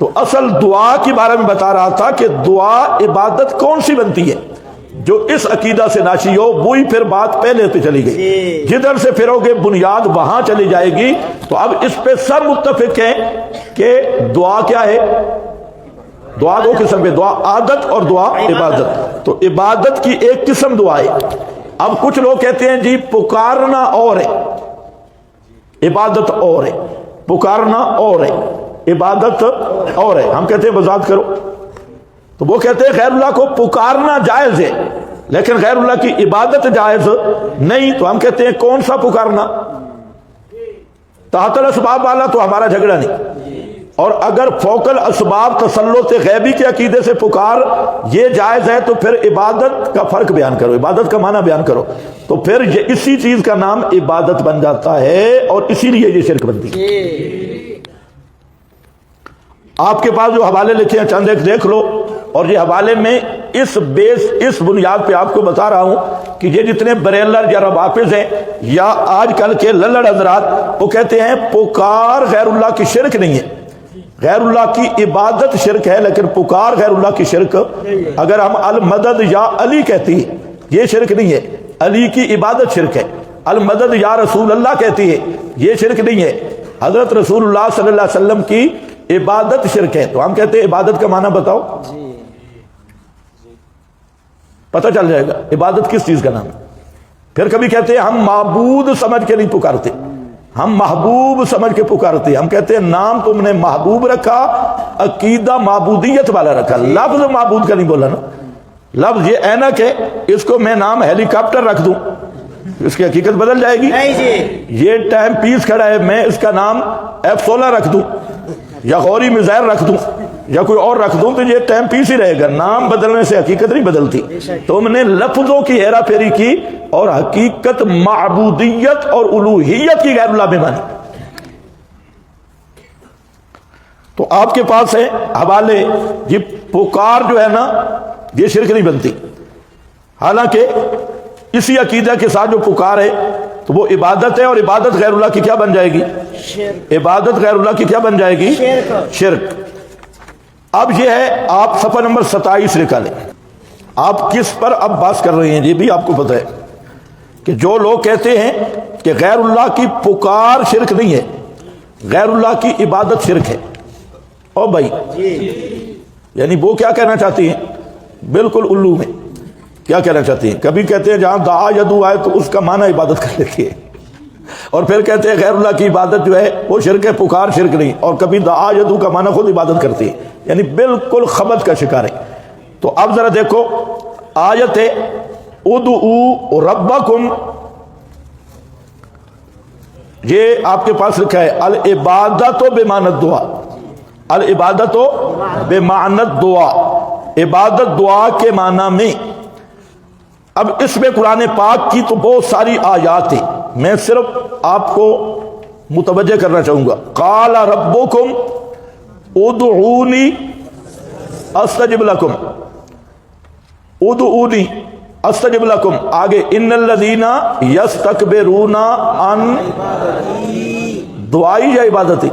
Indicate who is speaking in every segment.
Speaker 1: تو اصل دعا کے بارے میں بتا رہا تھا کہ دعا عبادت کون سی بنتی ہے؟ جو اس عقیدہ سے ناشی ہو وہی پھر بات پہلے پہ چلی گئی، جدھر سے پھرو گے بنیاد وہاں چلی جائے گی۔ تو اب اس پہ سب متفق ہیں کہ دعا کیا ہے؟ دعا دو قسم پہ، دعا عادت اور دعا عبادت۔ تو عبادت کی ایک قسم دعا ہے۔ اب کچھ لوگ کہتے ہیں جی پکارنا اور ہے، عبادت اور ہے، پکارنا اور ہے، عبادت اور ہے۔ ہم کہتے ہیں وضاحت کرو، تو وہ کہتے ہیں غیر اللہ کو پکارنا جائز ہے لیکن غیر اللہ کی عبادت جائز نہیں۔ تو ہم کہتے ہیں کون سا پکارنا؟ تحت الاسباب والا تو ہمارا جھگڑا نہیں، اور اگر فوق الاسباب تسلط غیبی کے عقیدے سے پکار یہ جائز ہے تو پھر عبادت کا فرق بیان کرو، عبادت کا معنی بیان کرو، تو پھر یہ اسی چیز کا نام عبادت بن جاتا ہے اور اسی لیے یہ شرک بنتی ہے۔ آپ کے پاس جو حوالے لکھے ہیں چند ایک دیکھ لو، اور یہ حوالے میں اس بنیاد پہ آپ کو بتا رہا ہوں کہ یہ جتنے بریلر یا روافظ ہیں یا آج کل کے للڑ حضرات، وہ کہتے ہیں پکار غیر اللہ کی شرک نہیں ہے، غیر اللہ کی عبادت شرک ہے لیکن پکار غیر اللہ کی شرک۔ اگر ہم المدد یا علی کہتی ہے یہ شرک نہیں ہے، علی کی عبادت شرک ہے۔ المدد یا رسول اللہ کہتی ہے یہ شرک نہیں ہے، حضرت رسول اللہ صلی اللہ علیہ وسلم کی عبادت شرک ہے۔ تو ہم کہتے ہیں عبادت کا معنی بتاؤ، پتہ چل جائے گا عبادت کس چیز کا نام ہے۔ پھر کبھی کہتے ہیں ہم معبود سمجھ کے نہیں پکارتے، ہم محبوب سمجھ کے پکارتے۔ ہم کہتے ہیں نام تم نے محبوب رکھا، عقیدہ معبودیت والا رکھا، لفظ معبود کا نہیں بولا نا۔ لفظ یہ اینک ہے، اس کو میں نام ہیلی کاپٹر رکھ دوں اس کی حقیقت بدل جائے گی۔ یہ ٹائم پیس کھڑا ہے، میں اس کا نام F16 رکھ دوں یا غوری میزائل رکھ دوں یا کوئی اور رکھ دوں تو یہ ٹائم پیس ہی رہے گا، نام بدلنے سے حقیقت نہیں بدلتی۔ تم نے لفظوں کی ہیرا پھیری کی اور حقیقت معبودیت اور الوہیت کی غیر اللہ میں مانی۔ تو آپ کے پاس ہے حوالے، یہ پکار جو ہے نا یہ شرک نہیں بنتی، حالانکہ اسی عقیدہ کے ساتھ جو پکار ہے تو وہ عبادت ہے، اور عبادت غیر اللہ کی کیا بن جائے گی؟ عبادت غیر اللہ کی کیا بن جائے گی؟ شرک۔ اب یہ ہے، آپ صفحہ نمبر 27 نکالیں، آپ کس پر اب بات کر رہے ہیں یہ بھی آپ کو پتہ ہے کہ جو لوگ کہتے ہیں کہ غیر اللہ کی پکار شرک نہیں ہے، غیر اللہ کی عبادت شرک ہے۔ او بھائی یعنی وہ کیا کہنا چاہتی ہیں؟ بالکل الو میں کیا کہنا چاہتی ہیں؟ کبھی کہتے ہیں جہاں دعا یدو آئے تو اس کا معنی عبادت کر لیتی ہے، اور پھر کہتے ہیں غیر اللہ کی عبادت جو ہے وہ شرک ہے، پکار شرک نہیں، اور کبھی دعا یدو کا معنی خود عبادت کرتی ہے، یعنی بالکل خبط کا شکار ہے۔ تو اب ذرا دیکھو آیت ہے ادعوا ربکم، یہ آپ کے پاس لکھا ہے العبادت بمعنی الدعا، العبادت بمعنی الدعا، عبادت دعا کے معنی میں۔ اب اس میں قرآن پاک کی تو بہت ساری آیات ہیں، میں صرف آپ کو متوجہ کرنا چاہوں گا۔ قال ربکم ادعونی استجب لکم، ادعونی استجب لکم، آگے ان الذین یستکبرون عن دعائی یا عبادتی؟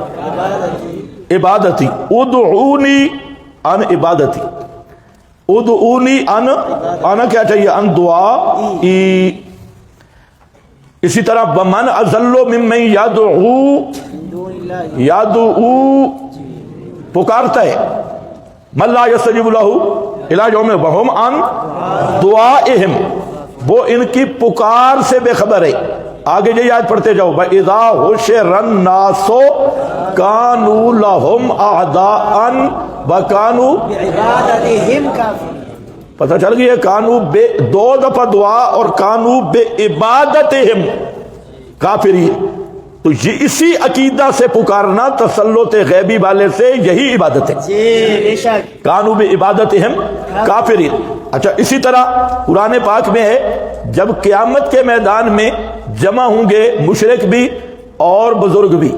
Speaker 1: عبادتی۔ ادعونی عن عبادتی، ادعونی ان کیا چاہیے؟ ان دعائی۔ اسی طرح ومن اضل ممن یدعو پکارتا ہے، من لا یستجیب لہ الی یوم وہم عن دعائہم، وہ ان کی پکار سے بے خبر ہے۔ آگے یہ یاد پڑھتے جاؤ، وَإِذَا حُشِرَ النَّاسُ كَانُوا لَهُمْ أَعْدَاءً وَكَانُوا بِعِبَادَتِهِمْ كَافِرِينَ۔ پتہ چل گئی ہے، کانو بے دو دفعہ دعا اور کانو بے عبادتہم کافرین۔ تو یہ اسی عقیدہ سے پکارنا تسلط غیبی والے سے یہی عبادت ہے، کانو بے عبادتہم کافرین۔ اچھا اسی طرح قرآن پاک میں ہے جب قیامت کے میدان میں جمع ہوں گے مشرک بھی اور بزرگ بھی،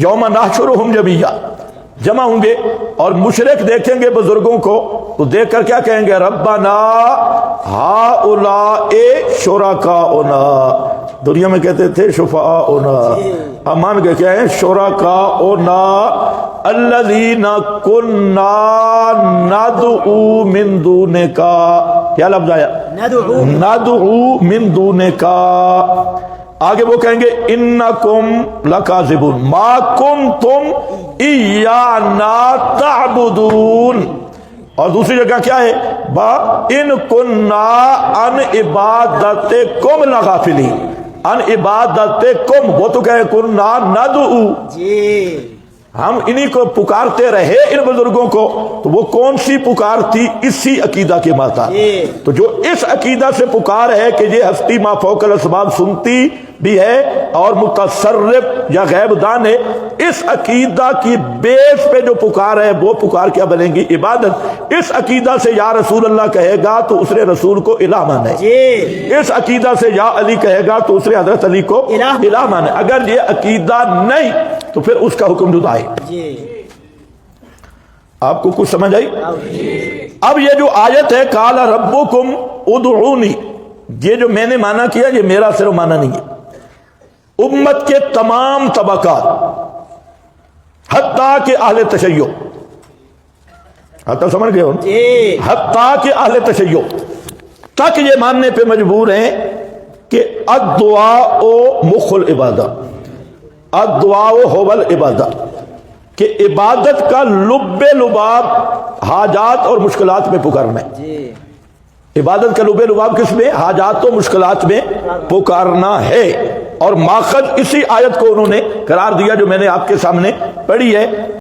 Speaker 1: یوم نحشرہم جمیعا، جمع ہوں گے اور مشرک دیکھیں گے بزرگوں کو تو دیکھ کر کیا کہیں گے؟ ربنا ہؤلاء شرکاؤنا، دنیا میں کہتے تھے شفعاؤنا، اب مان کے کیا ہے؟ شرکاؤنا، الذین کنا ندعو من دونک، کیا لفظ آیا؟ ندعو من دونک۔ آگے وہ کہیں گے انکم لکاذبون ما کنتم ایانا تعبدون، اور دوسری جگہ کیا ہے؟ با ان کننا ان عبادتکم لغافلین، ان عبادتکم، وہ تو کہے کننا ندعو، ہم انہی کو پکارتے رہے ان بزرگوں کو، تو وہ کون سی پکار تھی؟ اسی عقیدہ کے ماتا، تو جو اس عقیدہ سے پکار ہے کہ یہ ہستی ما فوق الاسباب سنتی بھی ہے اور متصرف یا غیب دان ہے، اس عقیدہ کی بیس پہ جو پکار ہے وہ پکار کیا بنے گی؟ عبادت۔ اس عقیدہ سے یا رسول اللہ کہے گا تو اس نے رسول کو الہ مانا ہے، اس عقیدہ سے یا علی کہے گا تو اس نے حضرت علی کو الہ مانا ہے۔ اگر یہ عقیدہ نہیں تو پھر اس کا حکم جدا ہے۔ آپ کو کچھ سمجھ آئی؟ اب یہ جو آیت ہے قال ربکم ادعونی، یہ جو میں نے مانا کیا یہ میرا صرف مانا نہیں ہے، امت کے تمام طبقات حتیٰ کہ اہل تشیع، حتیٰ سمجھ گئے ہو، حتیٰ کہ اہل تشیع تک یہ ماننے پہ مجبور ہیں کہ الدعاء مخ العبادہ، الدعاء هو العبادہ، کہ عبادت کا لب لباب حاجات اور مشکلات میں پکارنا ہے۔ عبادت کا لب لباب کس میں؟ حاجات و مشکلات میں پکارنا ہے، اور ماخذ اسی آیت کو انہوں نے قرار دیا جو میں نے آپ کے سامنے پڑھی ہے۔